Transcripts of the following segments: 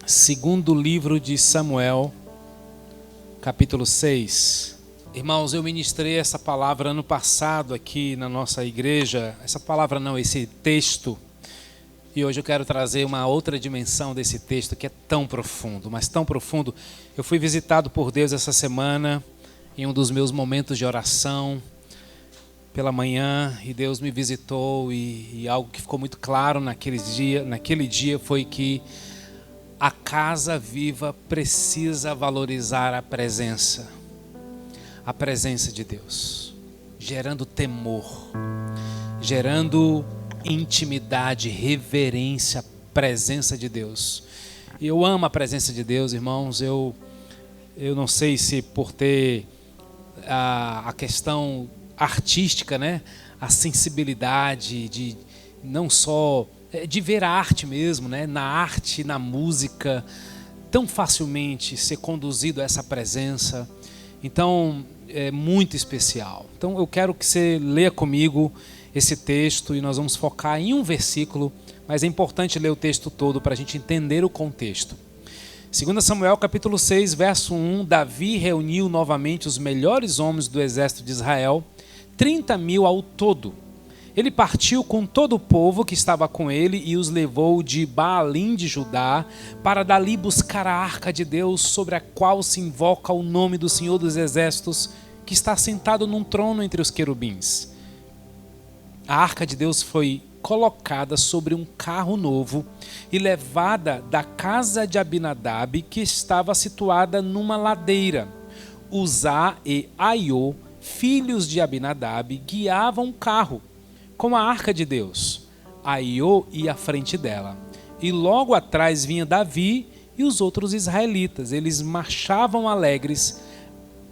Segundo livro de Samuel, capítulo 6. Irmãos, eu ministrei essa palavra ano passado aqui na nossa igreja. Esse texto. E hoje eu quero trazer uma outra dimensão desse texto que é tão profundo, mas tão profundo. Eu fui visitado por Deus essa semana em um dos meus momentos de oração pela manhã, e Deus me visitou e algo que ficou muito claro naquele dia foi que a casa viva precisa valorizar a presença de Deus, gerando temor, gerando intimidade, reverência, presença de Deus. E eu amo a presença de Deus, irmãos. Eu não sei se por ter a questão artística, né? A sensibilidade de não só de ver a arte mesmo, né? Na arte, na música, tão facilmente ser conduzido a essa presença. Então, é muito especial. Então, eu quero que você leia comigo esse texto e nós vamos focar em um versículo, mas é importante ler o texto todo para a gente entender o contexto. 2 Samuel capítulo 6, verso 1, Davi reuniu novamente os melhores homens do exército de Israel, 30.000 ao todo. Ele partiu com todo o povo que estava com ele e os levou de Baalim de Judá para dali buscar a arca de Deus, sobre a qual se invoca o nome do Senhor dos Exércitos, que está sentado num trono entre os querubins. A arca de Deus foi colocada sobre um carro novo e levada da casa de Abinadab, que estava situada numa ladeira. Uzá e Aiô, filhos de Abinadab, guiavam o carro com a arca de Deus. Aiô ia à frente dela. E logo atrás vinha Davi e os outros israelitas. Eles marchavam alegres,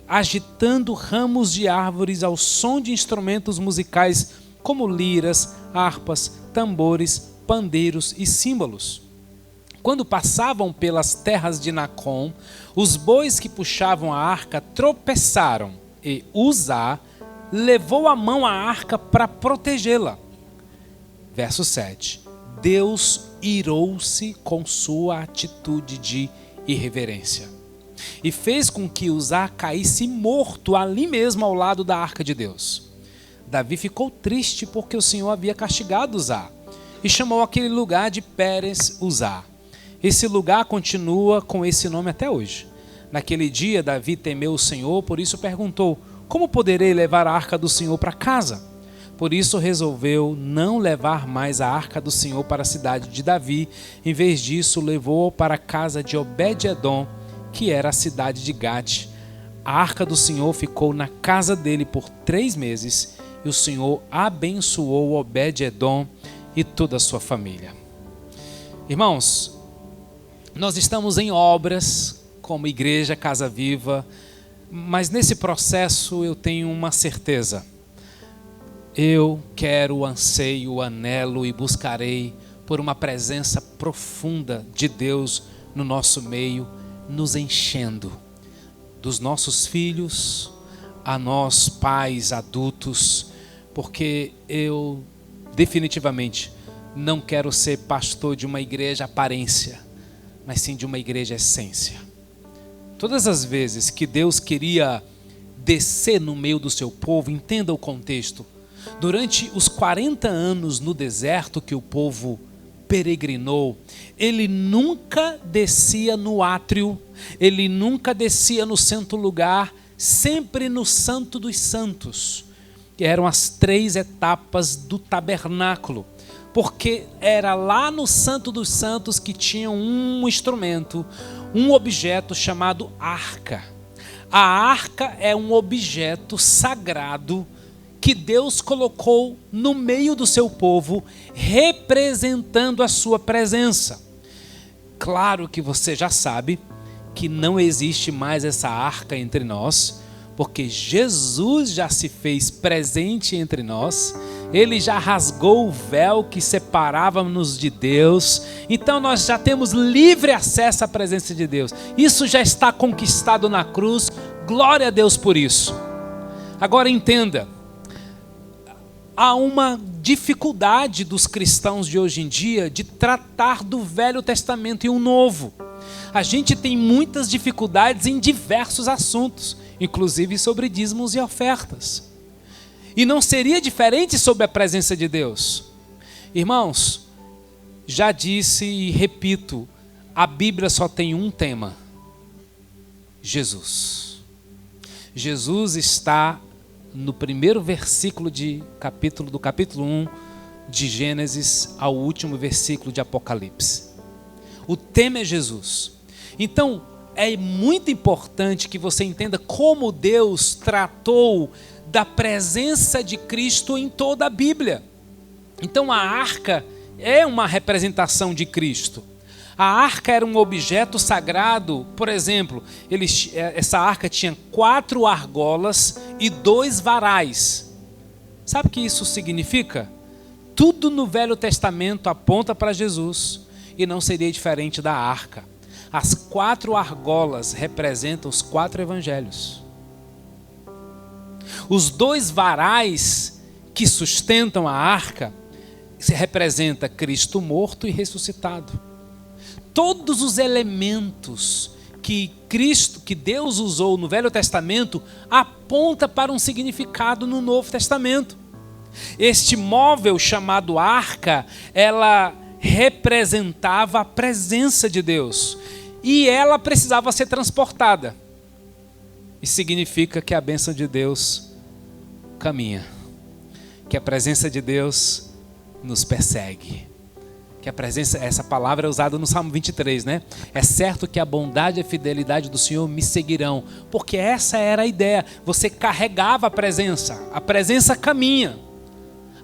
agitando ramos de árvores ao som de instrumentos musicais como liras, harpas, tambores, pandeiros e símbolos. Quando passavam pelas terras de Nacon, os bois que puxavam a arca tropeçaram e Uzá levou a mão à arca para protegê-la. Verso 7. Deus irou-se com sua atitude de irreverência e fez com que Uzá caísse morto ali mesmo ao lado da arca de Deus. Davi ficou triste porque o Senhor havia castigado Uzá e chamou aquele lugar de Pérez Uzá. Esse lugar continua com esse nome até hoje. Naquele dia Davi temeu o Senhor, por isso perguntou: como poderei levar a arca do Senhor para casa? Por isso resolveu não levar mais a arca do Senhor para a cidade de Davi. Em vez disso, levou-a para a casa de Obed-edom, que era a cidade de Gate. A arca do Senhor ficou na casa dele por 3 meses, e o Senhor abençoou Obed-edom e toda a sua família. Irmãos, nós estamos em obras como Igreja Casa Viva, mas nesse processo eu tenho uma certeza. Eu quero, anseio, anelo e buscarei por uma presença profunda de Deus no nosso meio, nos enchendo, dos nossos filhos a nós pais, adultos, porque eu definitivamente não quero ser pastor de uma igreja aparência, mas sim de uma igreja essência. Todas as vezes que Deus queria descer no meio do seu povo, entenda o contexto, durante os 40 anos no deserto que o povo peregrinou, ele nunca descia no átrio, ele nunca descia no santo lugar, sempre no Santo dos Santos, que eram as 3 etapas do tabernáculo, porque era lá no Santo dos Santos que tinha um instrumento, um objeto chamado arca. A arca é um objeto sagrado que Deus colocou no meio do seu povo, representando a sua presença. Claro que você já sabe que não existe mais essa arca entre nós, porque Jesus já se fez presente entre nós, ele já rasgou o véu que separava-nos de Deus, então nós já temos livre acesso à presença de Deus. Isso já está conquistado na cruz, glória a Deus por isso. Agora entenda, há uma dificuldade dos cristãos de hoje em dia de tratar do Velho Testamento e o Novo. A gente tem muitas dificuldades em diversos assuntos, inclusive sobre dízimos e ofertas. E não seria diferente sobre a presença de Deus. Irmãos, já disse e repito, a Bíblia só tem um tema: Jesus. Jesus está no primeiro versículo do capítulo 1 de Gênesis ao último versículo de Apocalipse. O tema é Jesus. Então, é muito importante que você entenda como Deus tratou da presença de Cristo em toda a Bíblia. Então, a arca é uma representação de Cristo. A arca era um objeto sagrado. Por exemplo, essa arca tinha 4 argolas e 2 varais. Sabe o que isso significa? Tudo no Velho Testamento aponta para Jesus, e não seria diferente da arca. As 4 argolas representam os 4 evangelhos. Os 2 varais que sustentam a arca se representa Cristo morto e ressuscitado. Todos os elementos que Deus usou no Velho Testamento aponta para um significado no Novo Testamento. Este móvel chamado arca, ela representava a presença de Deus e ela precisava ser transportada. Isso significa que a bênção de Deus caminha, que a presença de Deus nos persegue. Que a presença, essa palavra é usada no Salmo 23, né? É certo que a bondade e a fidelidade do Senhor me seguirão, porque essa era a ideia. Você carregava a presença caminha.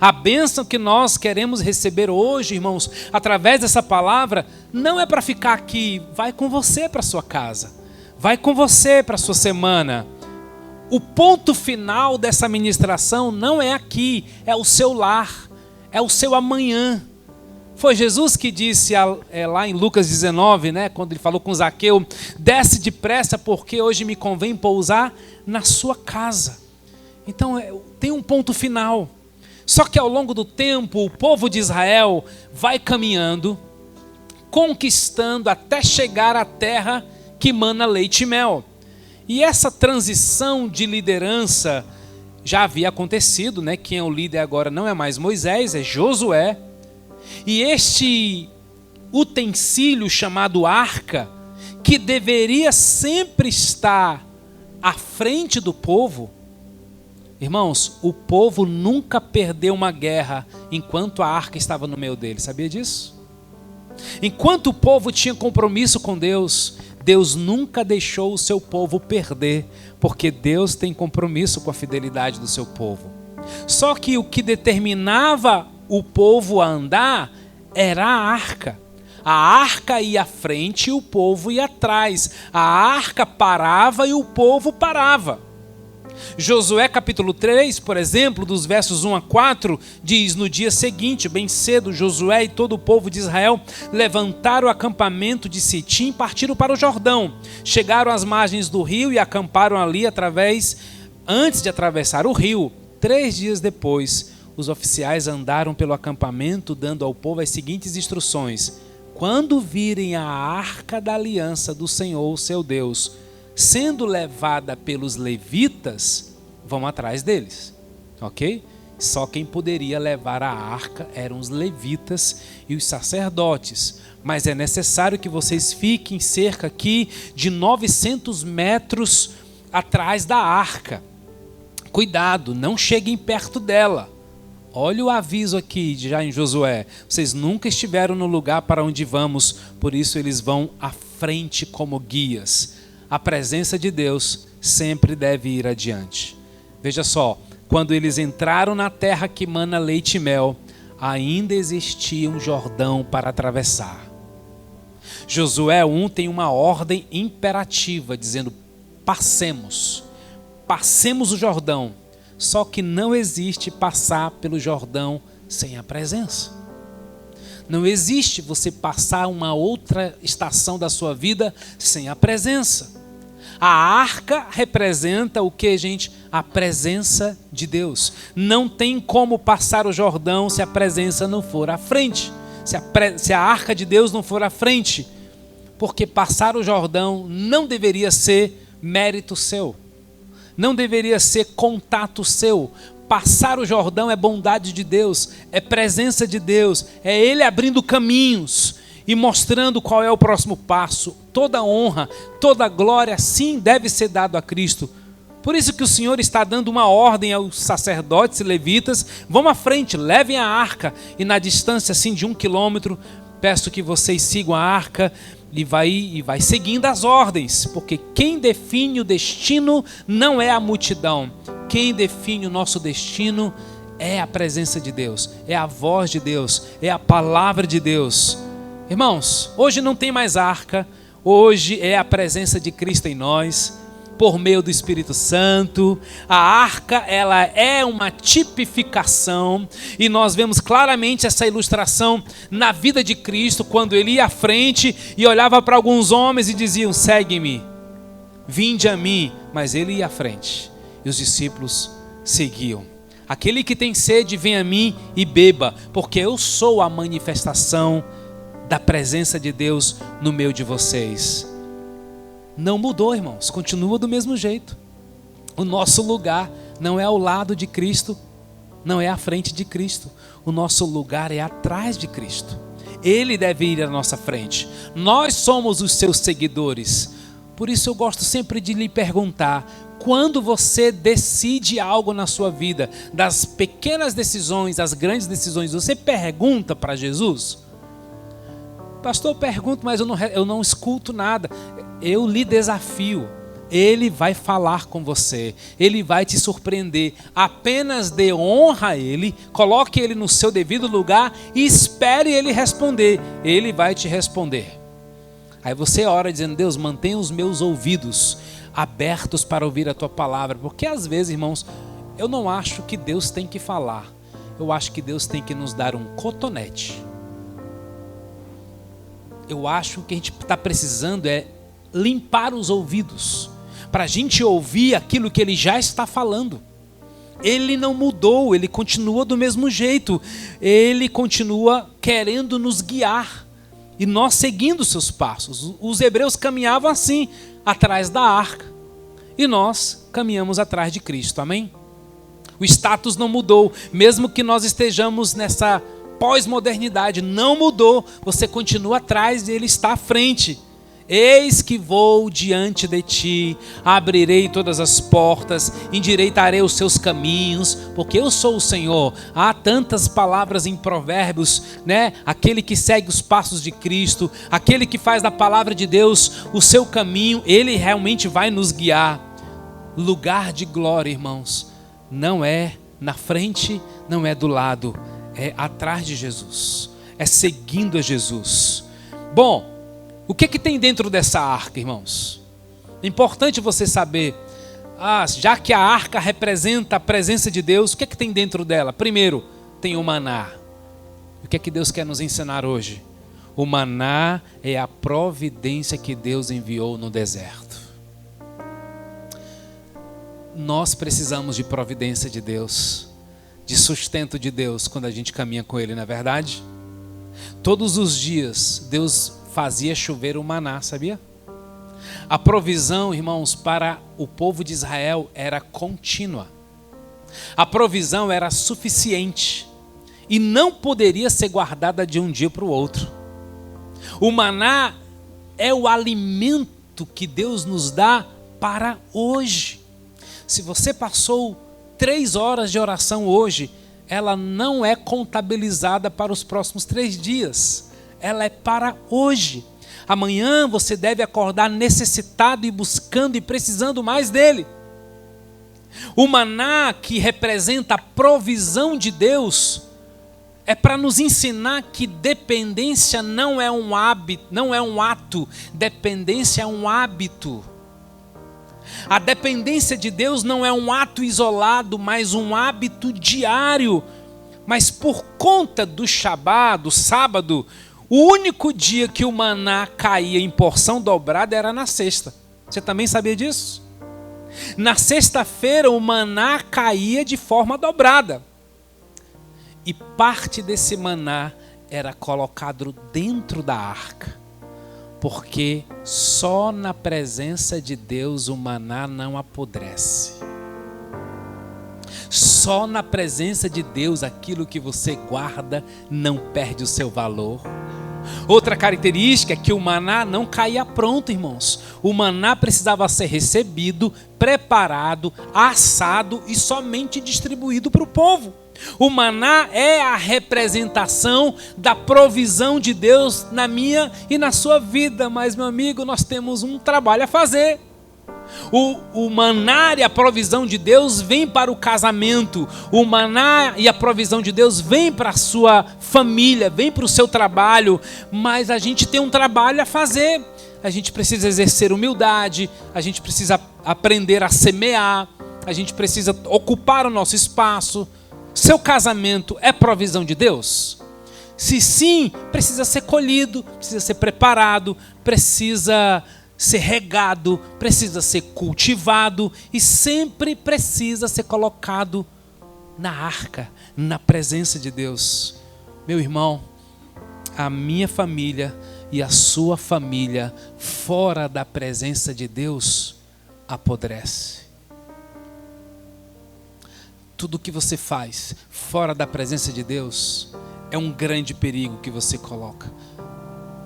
A bênção que nós queremos receber hoje, irmãos, através dessa palavra, não é para ficar aqui. Vai com você para a sua casa, vai com você para a sua semana. O ponto final dessa ministração não é aqui, é o seu lar, é o seu amanhã. Foi Jesus que disse lá em Lucas 19, né, quando ele falou com Zaqueu: desce depressa porque hoje me convém pousar na sua casa. Então tem um ponto final. Só que ao longo do tempo o povo de Israel vai caminhando, conquistando até chegar à terra que mana leite e mel. E essa transição de liderança já havia acontecido, né? Quem é o líder agora não é mais Moisés, é Josué. E este utensílio chamado arca, que deveria sempre estar à frente do povo, irmãos, o povo nunca perdeu uma guerra enquanto a arca estava no meio dele, sabia disso? Enquanto o povo tinha compromisso com Deus, Deus nunca deixou o seu povo perder, porque Deus tem compromisso com a fidelidade do seu povo. Só que o que determinava o povo a andar era a arca. A arca ia à frente e o povo ia atrás. A arca parava e o povo parava. Josué capítulo 3, por exemplo, dos versos 1 a 4, diz: no dia seguinte, bem cedo, Josué e todo o povo de Israel levantaram o acampamento de Sitim e partiram para o Jordão. Chegaram às margens do rio e acamparam ali antes de atravessar o rio. 3 dias depois, os oficiais andaram pelo acampamento, dando ao povo as seguintes instruções: quando virem a arca da aliança do Senhor, seu Deus, sendo levada pelos levitas, vão atrás deles, ok? Só quem poderia levar a arca eram os levitas e os sacerdotes, mas é necessário que vocês fiquem cerca aqui de 900 metros atrás da arca. Cuidado, não cheguem perto dela. Olha o aviso aqui já em Josué: vocês nunca estiveram no lugar para onde vamos, por isso eles vão à frente como guias. A presença de Deus sempre deve ir adiante. Veja só, quando eles entraram na terra que mana leite e mel, ainda existia um Jordão para atravessar. Josué 1 tem uma ordem imperativa, dizendo: passemos o Jordão. Só que não existe passar pelo Jordão sem a presença. Não existe você passar uma outra estação da sua vida sem a presença. A arca representa o que, gente? A presença de Deus. Não tem como passar o Jordão se a presença não for à frente. Se a arca de Deus não for à frente. porque passar o Jordão não deveria ser mérito seu, não deveria ser contato seu. Passar o Jordão é bondade de Deus, é presença de Deus, é Ele abrindo caminhos e mostrando qual é o próximo passo. Toda honra, toda glória, sim, deve ser dado a Cristo. Por isso que o Senhor está dando uma ordem aos sacerdotes e levitas: vão à frente, levem a arca, e na distância assim de 1 quilômetro, peço que vocês sigam a arca e vai seguindo as ordens, porque quem define o destino não é a multidão, quem define o nosso destino é a presença de Deus, é a voz de Deus, é a palavra de Deus. Irmãos, hoje não tem mais arca, hoje é a presença de Cristo em nós, por meio do Espírito Santo. A arca, ela é uma tipificação, e nós vemos claramente essa ilustração na vida de Cristo, quando ele ia à frente e olhava para alguns homens e diziam: segue-me, vinde a mim, mas ele ia à frente e os discípulos seguiam. Aquele que tem sede, vem a mim e beba, porque eu sou a manifestação da presença de Deus no meio de vocês. Não mudou, irmãos, continua do mesmo jeito. O nosso lugar não é ao lado de Cristo, não é à frente de Cristo. O nosso lugar é atrás de Cristo. Ele deve ir à nossa frente. Nós somos os seus seguidores. Por isso eu gosto sempre de lhe perguntar: quando você decide algo na sua vida, das pequenas decisões às grandes decisões, você pergunta para Jesus? Pastor, eu pergunto, mas eu não escuto nada. Eu lhe desafio. Ele vai falar com você. Ele vai te surpreender. Apenas dê honra a Ele. Coloque Ele no seu devido lugar e espere Ele responder. Ele vai te responder. Aí você ora dizendo: Deus, mantenha os meus ouvidos abertos para ouvir a Tua palavra. Porque às vezes, irmãos, eu não acho que Deus tem que falar. Eu acho que Deus tem que nos dar um cotonete. Eu acho que o que a gente está precisando é limpar os ouvidos, para a gente ouvir aquilo que Ele já está falando. Ele não mudou, Ele continua do mesmo jeito. Ele continua querendo nos guiar, e nós seguindo seus passos. Os hebreus caminhavam assim, atrás da arca, e nós caminhamos atrás de Cristo, amém? O status não mudou, mesmo que nós estejamos nessa pós-modernidade, não mudou. Você continua atrás e Ele está à frente. Eis que vou diante de ti, abrirei todas as portas, endireitarei os seus caminhos, porque eu sou o Senhor. Há tantas palavras em Provérbios, né? Aquele que segue os passos de Cristo, aquele que faz da palavra de Deus o seu caminho, Ele realmente vai nos guiar. Lugar de glória, irmãos, não é na frente, não é do lado, é atrás de Jesus, é seguindo a Jesus. Bom, o que tem dentro dessa arca, irmãos? É importante você saber, já que a arca representa a presença de Deus, o que tem dentro dela? Primeiro, tem o maná. O que Deus quer nos ensinar hoje? O maná é a providência que Deus enviou no deserto. Nós precisamos de providência de Deus, de sustento de Deus quando a gente caminha com Ele, não é verdade? Todos os dias Deus fazia chover o maná, sabia? A provisão, irmãos, para o povo de Israel era contínua. A provisão era suficiente e não poderia ser guardada de um dia para o outro. O maná é o alimento que Deus nos dá para hoje. Se você passou 3 horas de oração hoje, ela não é contabilizada para os próximos 3 dias. Ela é para hoje. Amanhã você deve acordar necessitado e buscando e precisando mais dele. O maná, que representa a provisão de Deus, é para nos ensinar que dependência não é um hábito, não é um ato, dependência é um hábito. A dependência de Deus não é um ato isolado, mas um hábito diário. Mas por conta do Shabá, do sábado, o único dia que o maná caía em porção dobrada era na sexta. Você também sabia disso? Na sexta-feira o maná caía de forma dobrada. E parte desse maná era colocado dentro da arca. porque só na presença de Deus o maná não apodrece. Só na presença de Deus aquilo que você guarda não perde o seu valor. Outra característica é que o maná não caía pronto, irmãos. O maná precisava ser recebido, preparado, assado e somente distribuído para o povo. O maná é a representação da provisão de Deus na minha e na sua vida. Mas, meu amigo, nós temos um trabalho a fazer. O maná e a provisão de Deus vem para o casamento. O maná e a provisão de Deus vem para a sua família, vem para o seu trabalho. Mas a gente tem um trabalho a fazer. A gente precisa exercer humildade, a gente precisa aprender a semear, a gente precisa ocupar o nosso espaço. Seu casamento é provisão de Deus? Se sim, precisa ser colhido, precisa ser preparado, precisa ser regado, precisa ser cultivado e sempre precisa ser colocado na arca, na presença de Deus. Meu irmão, a minha família e a sua família fora da presença de Deus apodrece. Tudo que você faz fora da presença de Deus é um grande perigo que você coloca.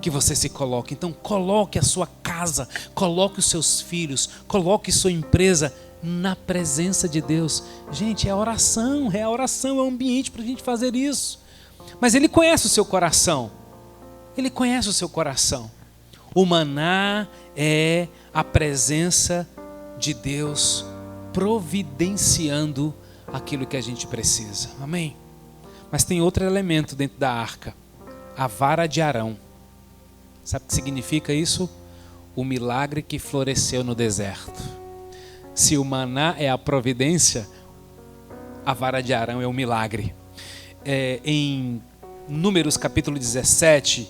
Que você se coloque. Então coloque a sua casa, coloque os seus filhos, coloque sua empresa na presença de Deus. Gente, é oração, é o ambiente para a gente fazer isso. Mas Ele conhece o seu coração. Ele conhece o seu coração. O maná é a presença de Deus providenciando aquilo que a gente precisa. Amém? Mas tem outro elemento dentro da arca. A vara de Arão. Sabe o que significa isso? O milagre que floresceu no deserto. Se o maná é a providência, a vara de Arão é o milagre. Em Números capítulo 17,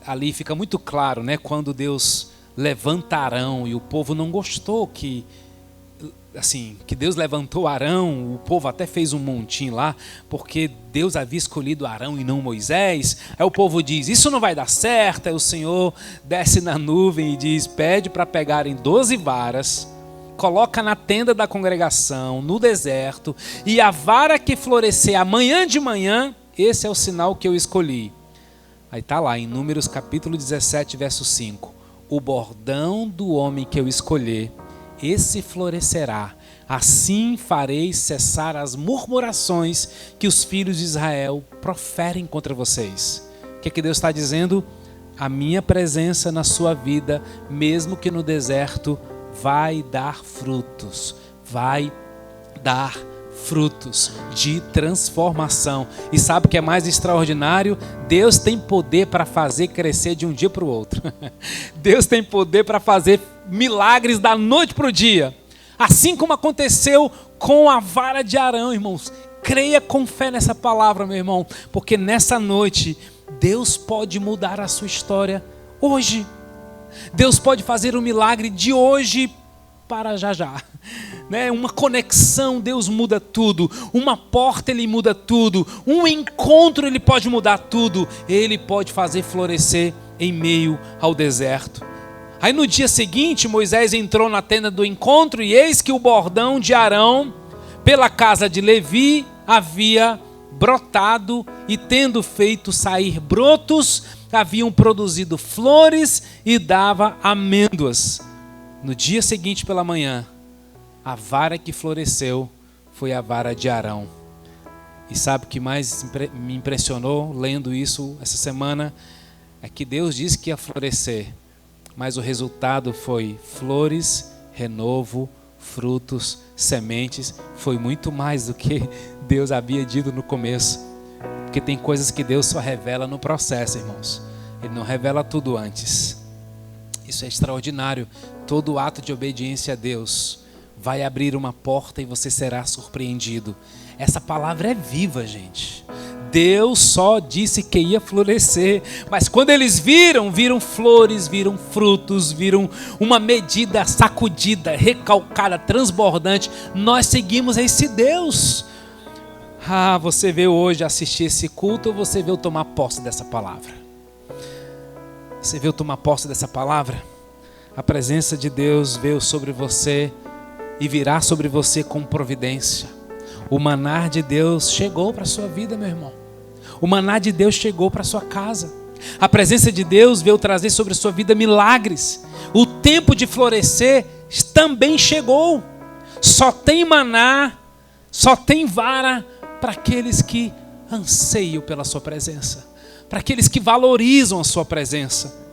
ali fica muito claro, né? Quando Deus levanta Arão e o povo não gostou que Deus levantou Arão, o povo até fez um montinho lá, porque Deus havia escolhido Arão e não Moisés. Aí o povo diz, isso não vai dar certo. Aí o Senhor desce na nuvem e diz, pede para pegarem 12 varas, coloca na tenda da congregação, no deserto, e a vara que florescer amanhã de manhã, esse é o sinal que eu escolhi. Aí está lá em Números capítulo 17, verso 5. O bordão do homem que eu escolher, esse florescerá. Assim farei cessar as murmurações que os filhos de Israel proferem contra vocês. O que Deus está dizendo? A minha presença na sua vida, mesmo que no deserto, vai dar frutos. Vai dar frutos de transformação. E sabe o que é mais extraordinário? Deus tem poder para fazer crescer de um dia para o outro. Deus tem poder para fazer milagres da noite para o dia. Assim como aconteceu com a vara de Arão, irmãos. Creia com fé nessa palavra, meu irmão. Porque nessa noite, Deus pode mudar a sua história hoje. Deus pode fazer um milagre de hoje para já já. Né? Uma conexão, Deus muda tudo. Uma porta, Ele muda tudo. Um encontro, Ele pode mudar tudo. Ele pode fazer florescer em meio ao deserto. Aí no dia seguinte, Moisés entrou na tenda do encontro e eis que o bordão de Arão, pela casa de Levi, havia brotado e tendo feito sair brotos, haviam produzido flores e dava amêndoas. No dia seguinte pela manhã, a vara que floresceu foi a vara de Arão. E sabe o que mais me impressionou lendo isso essa semana? É que Deus disse que ia florescer, mas o resultado foi flores, renovo, frutos, sementes. Foi muito mais do que Deus havia dito no começo. Porque tem coisas que Deus só revela no processo, irmãos. Ele não revela tudo antes. Isso é extraordinário. Todo ato de obediência a Deus vai abrir uma porta e você será surpreendido. Essa palavra é viva, gente. Deus só disse que ia florescer, mas quando eles viram flores, viram frutos, viram uma medida sacudida, recalcada, transbordante. Nós seguimos esse Deus. Você veio hoje assistir esse culto ou você veio tomar posse dessa palavra? Você veio tomar posse dessa palavra? A presença de Deus veio sobre você e virá sobre você com providência. O maná de Deus chegou para a sua vida, meu irmão. O maná de Deus chegou para a sua casa. A presença de Deus veio trazer sobre a sua vida milagres. O tempo de florescer também chegou. Só tem maná, só tem vara para aqueles que anseiam pela sua presença, para aqueles que valorizam a sua presença.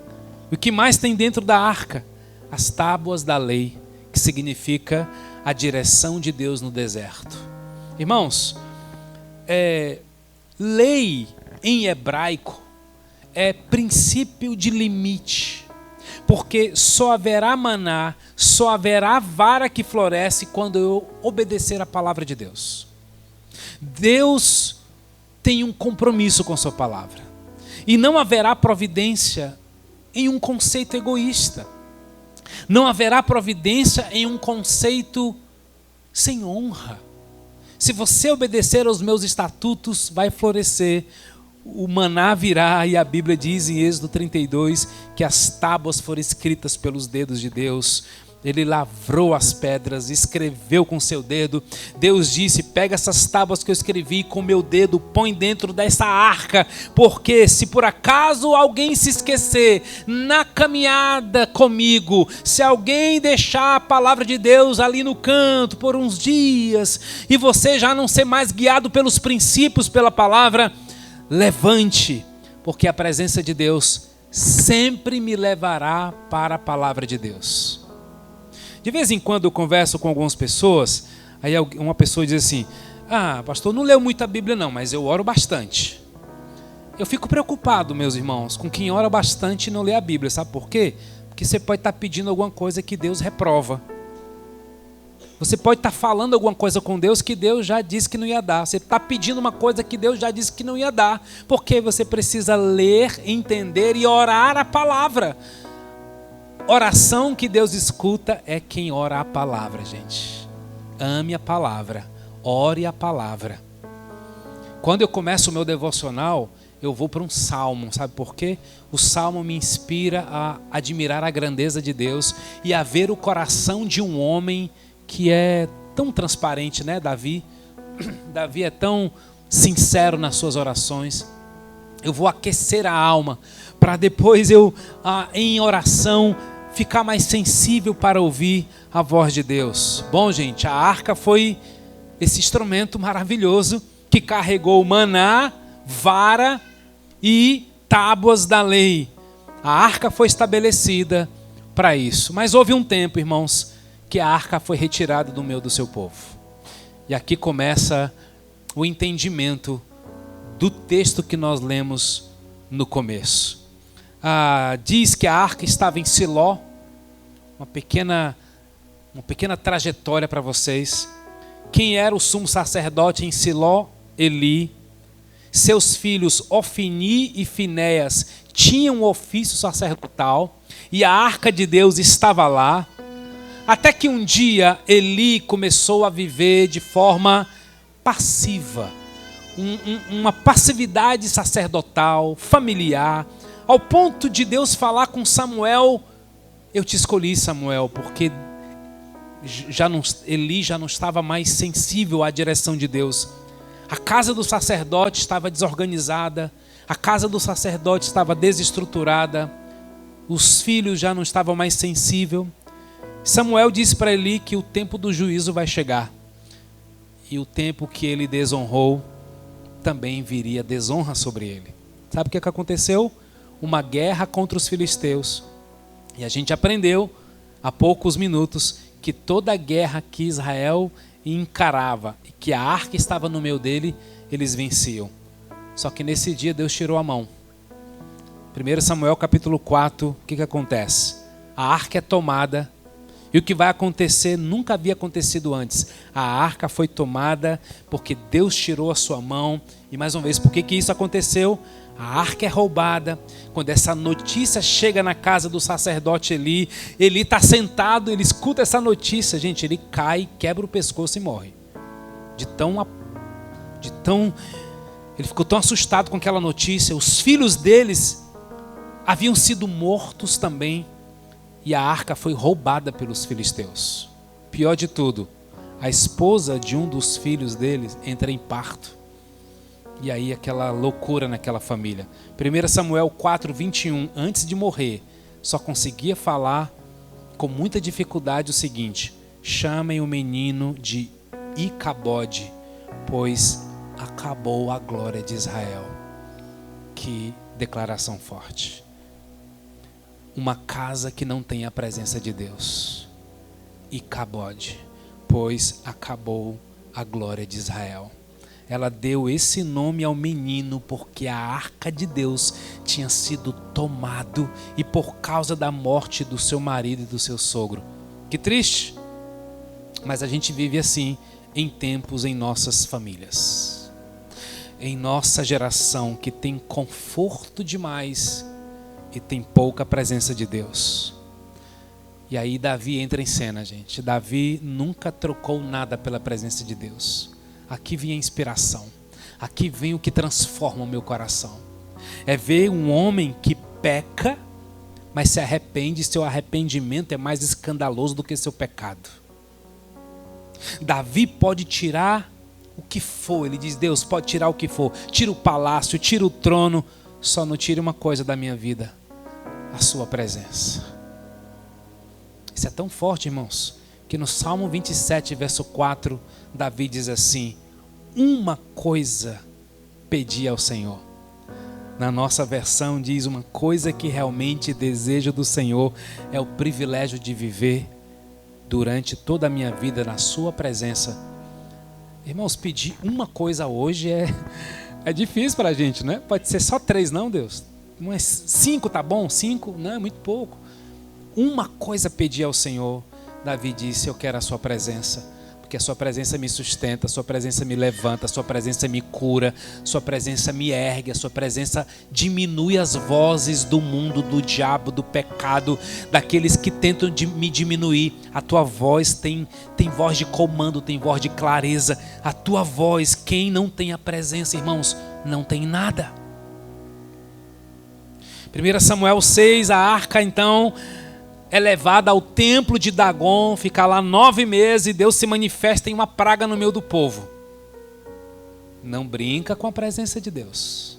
O que mais tem dentro da arca? As tábuas da lei, que significa a direção de Deus no deserto. Irmãos, lei em hebraico é princípio de limite, porque só haverá maná, só haverá vara que floresce quando eu obedecer a palavra de Deus. Deus tem um compromisso com sua palavra, e não haverá providência em um conceito egoísta, não haverá providência em um conceito sem honra. Se você obedecer aos meus estatutos, vai florescer, o maná virá, e a Bíblia diz em Êxodo 32 que as tábuas foram escritas pelos dedos de Deus. Ele lavrou as pedras, escreveu com seu dedo. Deus disse: pega essas tábuas que eu escrevi com meu dedo, põe dentro dessa arca, porque se por acaso alguém se esquecer na caminhada comigo, se alguém deixar a palavra de Deus ali no canto por uns dias, e você já não ser mais guiado pelos princípios, pela palavra, levante, porque a presença de Deus sempre me levará para a palavra de Deus. De vez em quando eu converso com algumas pessoas, aí uma pessoa diz assim: ah, pastor, não leu muito a Bíblia não, mas eu oro bastante. Eu fico preocupado, meus irmãos, com quem ora bastante e não lê a Bíblia. Sabe por quê? Porque você pode estar pedindo alguma coisa que Deus reprova. Você pode estar falando alguma coisa com Deus que Deus já disse que não ia dar. Você está pedindo uma coisa que Deus já disse que não ia dar. Porque você precisa ler, entender e orar a palavra. Oração que Deus escuta é quem ora a palavra, gente. Ame a palavra, ore a palavra. Quando eu começo o meu devocional, eu vou para um salmo, sabe por quê? O salmo me inspira a admirar a grandeza de Deus e a ver o coração de um homem que é tão transparente, né, Davi? Davi é tão sincero nas suas orações. Eu vou aquecer a alma para depois eu, em oração, ficar mais sensível para ouvir a voz de Deus. Bom, gente, a arca foi esse instrumento maravilhoso que carregou maná, vara e tábuas da lei. A arca foi estabelecida para isso. Mas houve um tempo, irmãos, que a arca foi retirada do meio do seu povo. E aqui começa o entendimento do texto que nós lemos no começo. Diz que a arca estava em Siló. Uma pequena trajetória para vocês. Quem era o sumo sacerdote em Siló? Eli. Seus filhos Ofni e Finéias tinham um ofício sacerdotal e a arca de Deus estava lá. Até que um dia Eli começou a viver de forma passiva, uma passividade sacerdotal, familiar, ao ponto de Deus falar com Samuel: eu te escolhi, Samuel, porque Eli já não estava mais sensível à direção de Deus. A casa do sacerdote estava desorganizada, a casa do sacerdote estava desestruturada, os filhos já não estavam mais sensíveis. Samuel disse para Eli que o tempo do juízo vai chegar. E o tempo que ele desonrou, também viria desonra sobre ele. Sabe o que aconteceu? Uma guerra contra os filisteus. E a gente aprendeu há poucos minutos que toda guerra que Israel encarava, e que a arca estava no meio dele, eles venciam. Só que nesse dia Deus tirou a mão. 1 Samuel capítulo 4, o que acontece? A arca é tomada. E o que vai acontecer nunca havia acontecido antes. A arca foi tomada porque Deus tirou a sua mão. E mais uma vez, por que isso aconteceu? A arca é roubada. Quando essa notícia chega na casa do sacerdote Eli, Eli está sentado, ele escuta essa notícia. Gente, ele cai, quebra o pescoço e morre. Ele ficou tão assustado com aquela notícia. Os filhos deles haviam sido mortos também, e a arca foi roubada pelos filisteus. Pior de tudo, a esposa de um dos filhos deles entra em parto. E aí aquela loucura naquela família. 1 Samuel 4:21, antes de morrer, só conseguia falar com muita dificuldade o seguinte: chamem o menino de Icabode, pois acabou a glória de Israel. Que declaração forte. Uma casa que não tem a presença de Deus. Icabode, pois acabou a glória de Israel. Ela deu esse nome ao menino porque a arca de Deus tinha sido tomado e por causa da morte do seu marido e do seu sogro. Que triste, mas a gente vive assim em tempos em nossas famílias. Em nossa geração que tem conforto demais e tem pouca presença de Deus. E aí Davi entra em cena, gente. Davi nunca trocou nada pela presença de Deus. Aqui vem a inspiração. Aqui vem o que transforma o meu coração. É ver um homem que peca, mas se arrepende. Seu arrependimento é mais escandaloso do que seu pecado. Davi pode tirar o que for. Ele diz: Deus pode tirar o que for. Tira o palácio, tira o trono. Só não tire uma coisa da minha vida: a sua presença. Isso é tão forte, irmãos, que no Salmo 27, verso 4, Davi diz assim: uma coisa pedi ao Senhor. Na nossa versão diz: uma coisa que realmente desejo do Senhor é o privilégio de viver durante toda a minha vida na sua presença. Irmãos, pedir uma coisa hoje é difícil para a gente, né? Pode ser só 3, não, Deus? Não é 5, tá bom? 5, não, é muito pouco. Uma coisa pedi ao Senhor. Davi disse: eu quero a sua presença, porque a sua presença me sustenta, a sua presença me levanta, a sua presença me cura, a sua presença me ergue, a sua presença diminui as vozes do mundo, do diabo, do pecado, daqueles que tentam me diminuir. A tua voz tem voz de comando, tem voz de clareza. A tua voz, quem não tem a presença, irmãos, não tem nada. 1 Samuel 6, a arca então é levada ao templo de Dagon, fica lá 9 meses e Deus se manifesta em uma praga no meio do povo. Não brinca com a presença de Deus.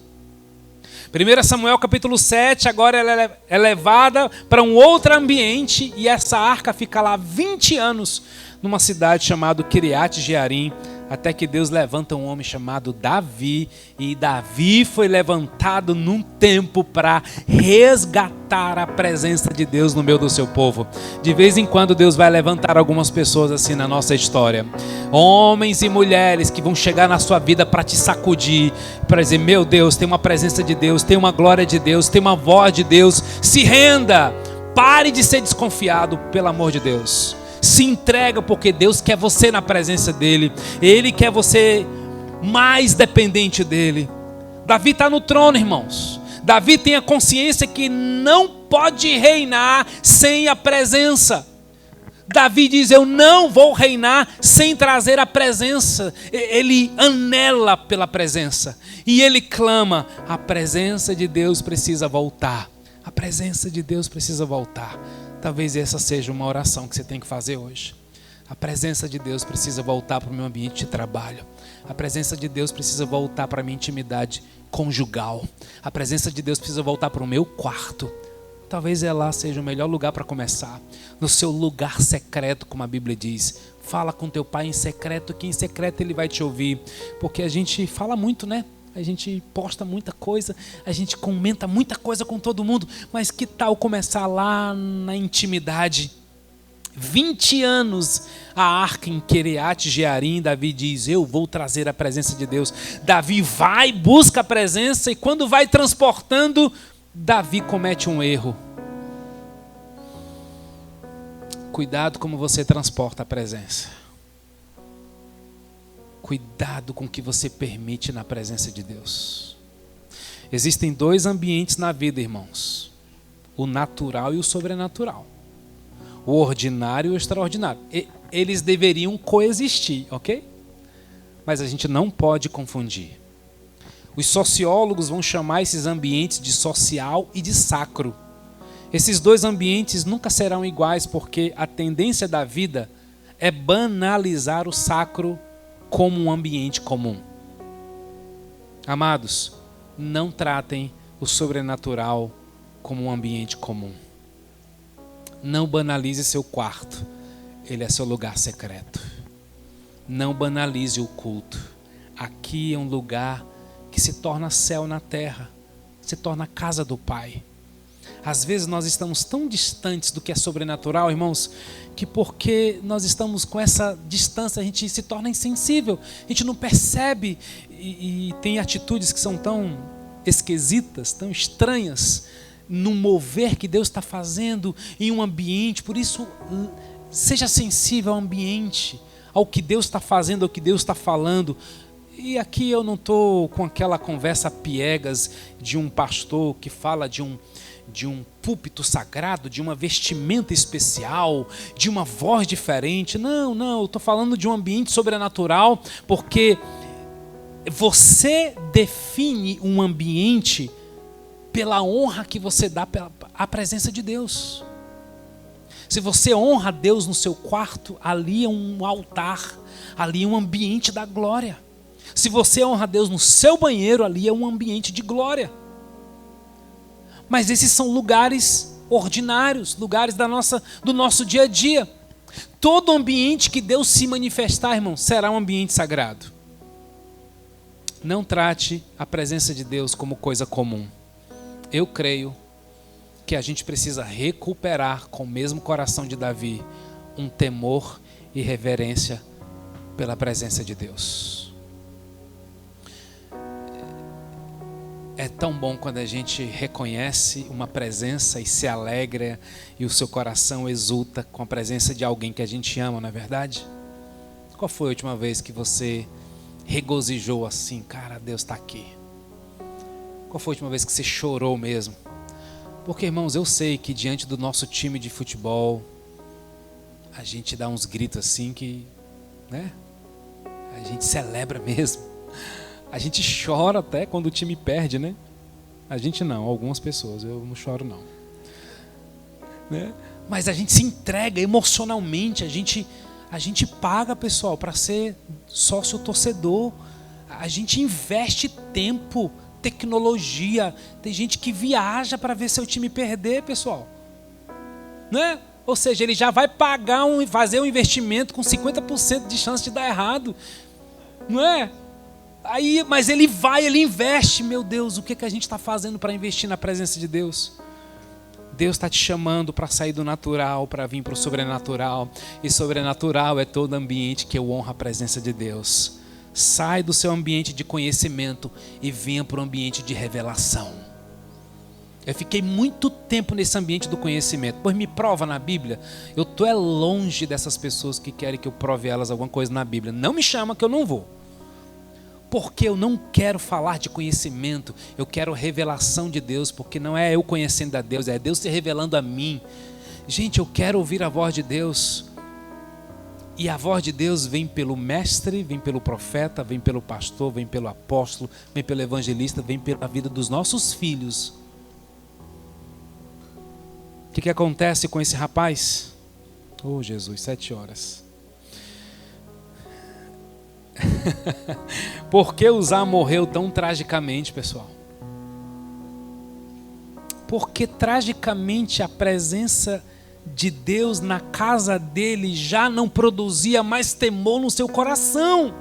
1 Samuel capítulo 7, agora ela é levada para um outro ambiente e essa arca fica lá 20 anos numa cidade chamada Kiriat Jearim, até que Deus levanta um homem chamado Davi, e Davi foi levantado num tempo para resgatar a presença de Deus no meio do seu povo. De vez em quando Deus vai levantar algumas pessoas assim na nossa história, homens e mulheres que vão chegar na sua vida para te sacudir, para dizer: meu Deus, tem uma presença de Deus, tem uma glória de Deus, tem uma voz de Deus, se renda, pare de ser desconfiado, pelo amor de Deus. Se entrega, porque Deus quer você na presença dele. Ele quer você mais dependente dele. Davi está no trono, irmãos. Davi tem a consciência que não pode reinar sem a presença. Davi diz: eu não vou reinar sem trazer a presença. Ele anela pela presença. E ele clama: a presença de Deus precisa voltar. A presença de Deus precisa voltar. Talvez essa seja uma oração que você tem que fazer hoje. A presença de Deus precisa voltar para o meu ambiente de trabalho. A presença de Deus precisa voltar para a minha intimidade conjugal. A presença de Deus precisa voltar para o meu quarto. Talvez lá seja o melhor lugar para começar. No seu lugar secreto, como a Bíblia diz. Fala com teu pai em secreto, que em secreto ele vai te ouvir. Porque a gente fala muito, né? A gente posta muita coisa, a gente comenta muita coisa com todo mundo, mas que tal começar lá na intimidade? 20 anos a arca em Kiriat Jearim, Davi diz: eu vou trazer a presença de Deus. Davi vai, busca a presença, e quando vai transportando, Davi comete um erro. Cuidado como você transporta a presença. Cuidado com o que você permite na presença de Deus. Existem 2 ambientes na vida, irmãos: o natural e o sobrenatural. O ordinário e o extraordinário. Eles deveriam coexistir, ok? Mas a gente não pode confundir. Os sociólogos vão chamar esses ambientes de social e de sacro. Esses dois ambientes nunca serão iguais, porque a tendência da vida é banalizar o sacro como um ambiente comum. Amados, não tratem o sobrenatural como um ambiente comum. Não banalize seu quarto, ele é seu lugar secreto. Não banalize o culto. Aqui é um lugar que se torna céu na terra, se torna a casa do Pai. Às vezes nós estamos tão distantes do que é sobrenatural, irmãos, que porque nós estamos com essa distância, a gente se torna insensível, a gente não percebe e tem atitudes que são tão esquisitas, tão estranhas, no mover que Deus está fazendo em um ambiente. Por isso, seja sensível ao ambiente, ao que Deus está fazendo, ao que Deus está falando. E aqui eu não estou com aquela conversa piegas de um pastor que fala de um púlpito sagrado, de uma vestimenta especial, de uma voz diferente. Não, eu estou falando de um ambiente sobrenatural, porque você define um ambiente pela honra que você dá à presença de Deus. Se você honra a Deus no seu quarto, ali é um altar, ali é um ambiente da glória. Se você honra a Deus no seu banheiro, ali é um ambiente de glória. Mas esses são lugares ordinários, lugares do nosso dia a dia. Todo ambiente que Deus se manifestar, irmão, será um ambiente sagrado. Não trate a presença de Deus como coisa comum. Eu creio que a gente precisa recuperar com o mesmo coração de Davi um temor e reverência pela presença de Deus. É tão bom quando a gente reconhece uma presença e se alegra e o seu coração exulta com a presença de alguém que a gente ama, não é verdade? Qual foi a última vez que você regozijou assim, cara, Deus está aqui? Qual foi a última vez que você chorou mesmo? Porque, irmãos, eu sei que diante do nosso time de futebol, a gente dá uns gritos assim que, né? A gente celebra mesmo. A gente chora até quando o time perde, né? A gente não, algumas pessoas, eu não choro não. Né? Mas a gente se entrega emocionalmente, a gente paga, pessoal, para ser sócio torcedor. A gente investe tempo, tecnologia. Tem gente que viaja para ver seu time perder, pessoal. Né? Ou seja, ele já vai fazer um investimento com 50% de chance de dar errado. Não é? Aí, mas ele investe. Meu Deus, o que a gente está fazendo para investir na presença de Deus? Deus está te chamando para sair do natural, para vir para o sobrenatural. E sobrenatural é todo ambiente que eu honro a presença de Deus. Sai do seu ambiente de conhecimento e venha para o ambiente de revelação. Eu fiquei muito tempo nesse ambiente do conhecimento. Pois me prova na Bíblia. Eu estou longe dessas pessoas que querem que eu prove elas alguma coisa na Bíblia. Não me chama que eu não vou. Porque eu não quero falar de conhecimento, eu quero revelação de Deus, porque não é eu conhecendo a Deus, é Deus se revelando a mim. Gente, eu quero ouvir a voz de Deus. E a voz de Deus vem pelo mestre, vem pelo profeta, vem pelo pastor, vem pelo apóstolo, vem pelo evangelista, vem pela vida dos nossos filhos. O que acontece com esse rapaz? Oh Jesus, 7 horas. Por que Uzá morreu tão tragicamente, pessoal? Porque tragicamente a presença de Deus na casa dele já não produzia mais temor no seu coração.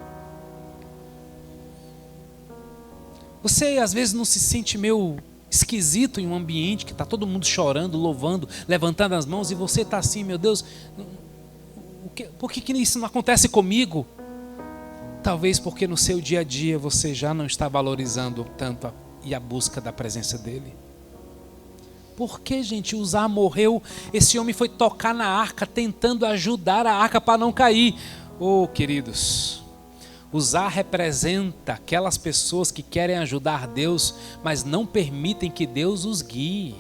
Você às vezes não se sente meio esquisito em um ambiente que está todo mundo chorando, louvando, levantando as mãos, e você está assim, meu Deus, por que isso não acontece comigo? Talvez porque no seu dia a dia você já não está valorizando tanto a busca da presença dele. Por que, gente, Uzá morreu? Esse homem foi tocar na arca, tentando ajudar a arca para não cair. Oh, queridos, Uzá representa aquelas pessoas que querem ajudar Deus, mas não permitem que Deus os guie.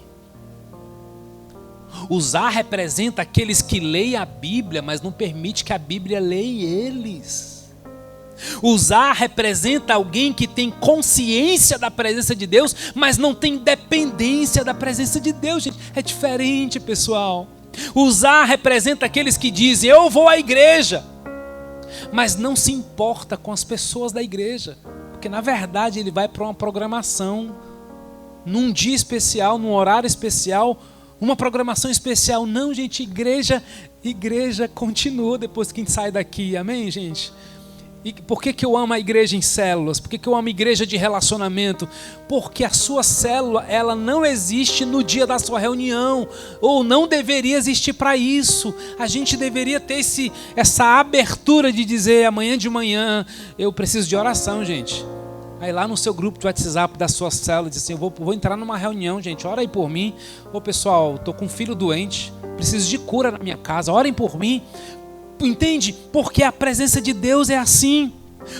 Uzá representa aqueles que leem a Bíblia, mas não permite que a Bíblia leia eles. Uzá representa alguém que tem consciência da presença de Deus, mas não tem dependência da presença de Deus, gente. É diferente, pessoal. Uzá representa aqueles que dizem: eu vou à igreja, mas não se importa com as pessoas da igreja, porque na verdade ele vai para uma programação, num dia especial, num horário especial, uma programação especial. Não, gente, igreja continua depois que a gente sai daqui, amém, gente? E por que eu amo a igreja em células? Por que eu amo a igreja de relacionamento? Porque a sua célula, ela não existe no dia da sua reunião, ou não deveria existir para isso. A gente deveria ter essa abertura de dizer: amanhã de manhã eu preciso de oração, gente. Aí lá no seu grupo de WhatsApp da sua célula, diz assim: eu vou entrar numa reunião, gente, ora aí por mim. Ô pessoal, estou com um filho doente, preciso de cura na minha casa, orem por mim. Entende? Porque a presença de Deus é assim.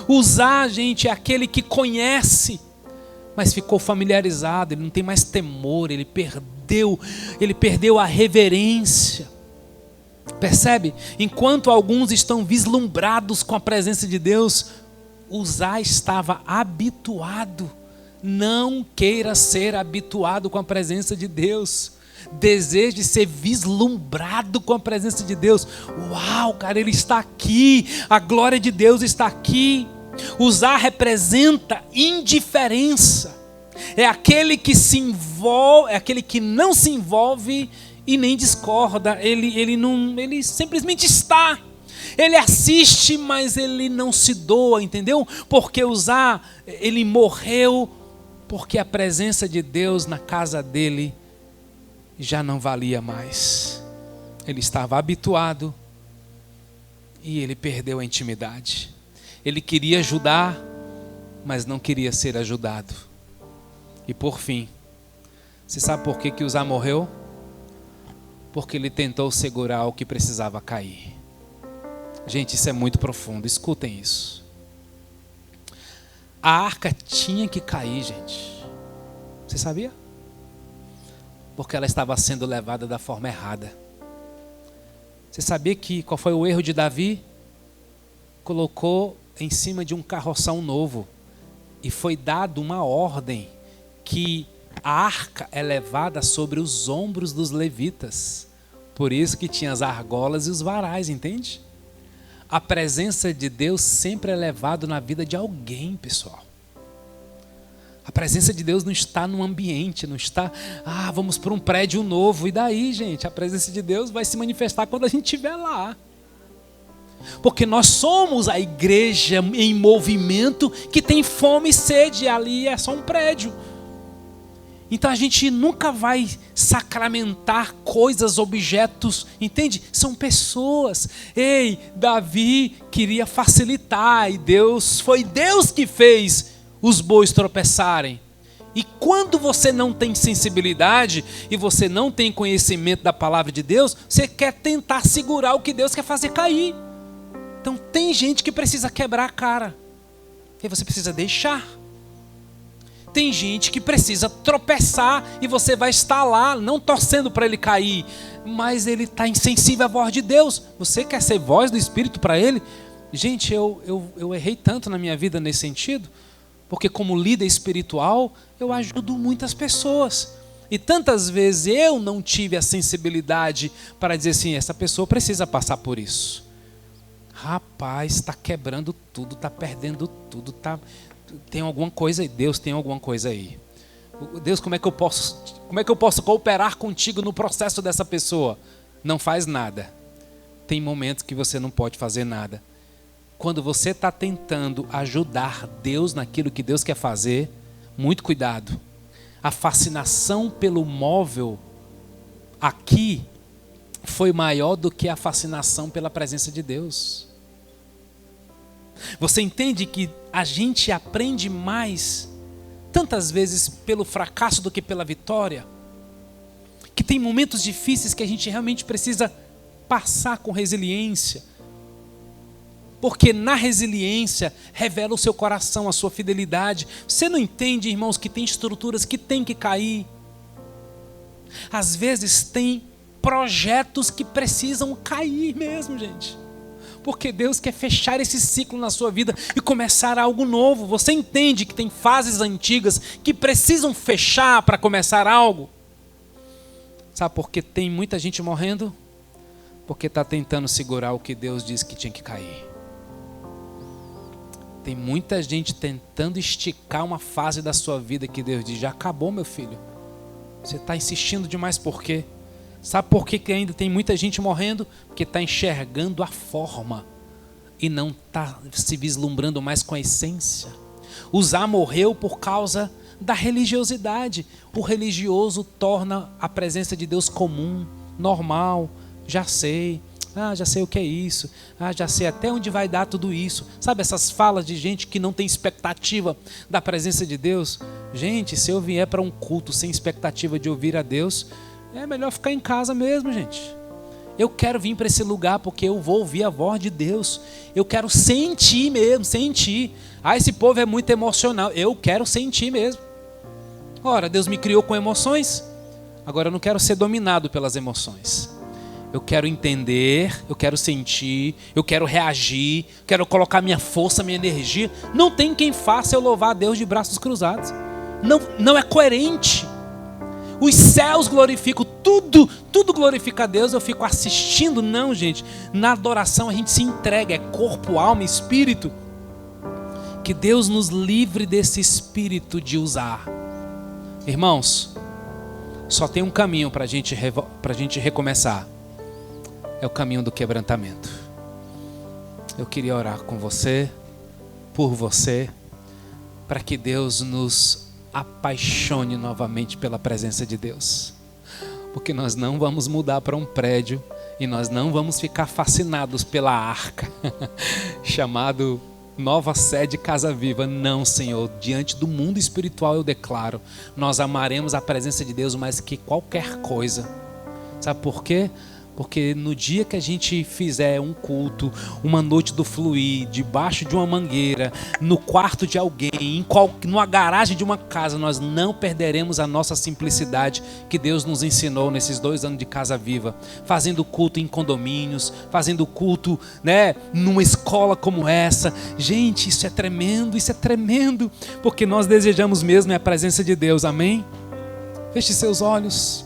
Uzá, gente, é aquele que conhece, mas ficou familiarizado, ele não tem mais temor, ele perdeu a reverência. Percebe? Enquanto alguns estão vislumbrados com a presença de Deus, Uzá estava habituado. Não queira ser habituado com a presença de Deus. Deseje ser vislumbrado com a presença de Deus. Uau, cara, Ele está aqui, a glória de Deus está aqui. Uzá representa indiferença. É aquele que se envolve, é aquele que não se envolve e nem discorda. Ele simplesmente está. Ele assiste, mas ele não se doa, entendeu? Porque Uzá, ele morreu porque a presença de Deus na casa dele já não valia mais. Ele estava habituado e ele perdeu a intimidade. Ele queria ajudar, mas não queria ser ajudado. E por fim, você sabe por que Uzá morreu? Porque ele tentou segurar o que precisava cair. Gente, isso é muito profundo, escutem isso. A arca tinha que cair, gente. Você sabia? Porque ela estava sendo levada da forma errada. Você sabia qual foi o erro de Davi? Colocou em cima de um carroção novo e foi dado uma ordem que a arca é levada sobre os ombros dos levitas. Por isso que tinha as argolas e os varais, entende? A presença de Deus sempre é levada na vida de alguém, pessoal. A presença de Deus não está no ambiente, não está, vamos para um prédio novo. E daí, gente, a presença de Deus vai se manifestar quando a gente estiver lá. Porque nós somos a igreja em movimento que tem fome e sede. Ali é só um prédio. Então a gente nunca vai sacramentar coisas, objetos, entende? São pessoas. Ei, Davi queria facilitar e foi Deus que fez os bois tropeçarem. E quando você não tem sensibilidade e você não tem conhecimento da palavra de Deus, você quer tentar segurar o que Deus quer fazer cair. Então tem gente que precisa quebrar a cara e você precisa deixar. Tem gente que precisa tropeçar e você vai estar lá, não torcendo para ele cair, mas ele está insensível à voz de Deus. Você quer ser voz do Espírito para ele? Gente, eu errei tanto na minha vida nesse sentido, porque como líder espiritual, eu ajudo muitas pessoas. E tantas vezes eu não tive a sensibilidade para dizer assim, essa pessoa precisa passar por isso. Rapaz, está quebrando tudo, está perdendo tudo, tem alguma coisa aí. Deus tem alguma coisa aí. Deus, como é que eu posso cooperar contigo no processo dessa pessoa? Não faz nada. Tem momentos que você não pode fazer nada. Quando você está tentando ajudar Deus naquilo que Deus quer fazer, muito cuidado. A fascinação pelo móvel aqui foi maior do que a fascinação pela presença de Deus. Você entende que a gente aprende mais, tantas vezes pelo fracasso do que pela vitória? Que tem momentos difíceis que a gente realmente precisa passar com resiliência. Porque na resiliência revela o seu coração, a sua fidelidade. Você não entende, irmãos, que tem estruturas que tem que cair. Às vezes tem projetos que precisam cair mesmo, gente. Porque Deus quer fechar esse ciclo na sua vida e começar algo novo. Você entende que tem fases antigas que precisam fechar para começar algo? Sabe por que tem muita gente morrendo? Porque está tentando segurar o que Deus disse que tinha que cair. Tem muita gente tentando esticar uma fase da sua vida que Deus diz: já acabou, meu filho. Você está insistindo demais por quê? Sabe por que ainda tem muita gente morrendo? Porque está enxergando a forma e não está se vislumbrando mais com a essência. Uzá morreu por causa da religiosidade. O religioso torna a presença de Deus comum, normal. Já sei o que é isso. Já sei até onde vai dar tudo isso. Sabe essas falas de gente que não tem expectativa da presença de Deus? Gente, se eu vier para um culto sem expectativa de ouvir a Deus, é melhor ficar em casa mesmo, gente. Eu quero vir para esse lugar porque eu vou ouvir a voz de Deus. Eu quero sentir mesmo, sentir. Esse povo é muito emocional. Eu quero sentir mesmo. Ora, Deus me criou com emoções. Agora eu não quero ser dominado pelas emoções. Eu quero entender, eu quero sentir, eu quero reagir, quero colocar minha força, minha energia. Não tem quem faça eu louvar a Deus de braços cruzados. Não é coerente. Os céus glorificam, tudo glorifica a Deus, eu fico assistindo. Não, gente, na adoração a gente se entrega, é corpo, alma e espírito. Que Deus nos livre desse espírito de usar. Irmãos, só tem um caminho para a gente recomeçar. É o caminho do quebrantamento. Eu queria orar com você, por você, para que Deus nos apaixone novamente pela presença de Deus. Porque nós não vamos mudar para um prédio e nós não vamos ficar fascinados pela arca, chamado Nova Sede Casa Viva. Não, Senhor, diante do mundo espiritual eu declaro, nós amaremos a presença de Deus mais que qualquer coisa. Sabe por quê? Porque no dia que a gente fizer um culto, uma noite do fluir, debaixo de uma mangueira, no quarto de alguém, numa garagem de uma casa, nós não perderemos a nossa simplicidade que Deus nos ensinou nesses 2 anos de Casa Viva. Fazendo culto em condomínios, fazendo culto, numa escola como essa. Gente, isso é tremendo, porque nós desejamos mesmo a presença de Deus, amém? Feche seus olhos.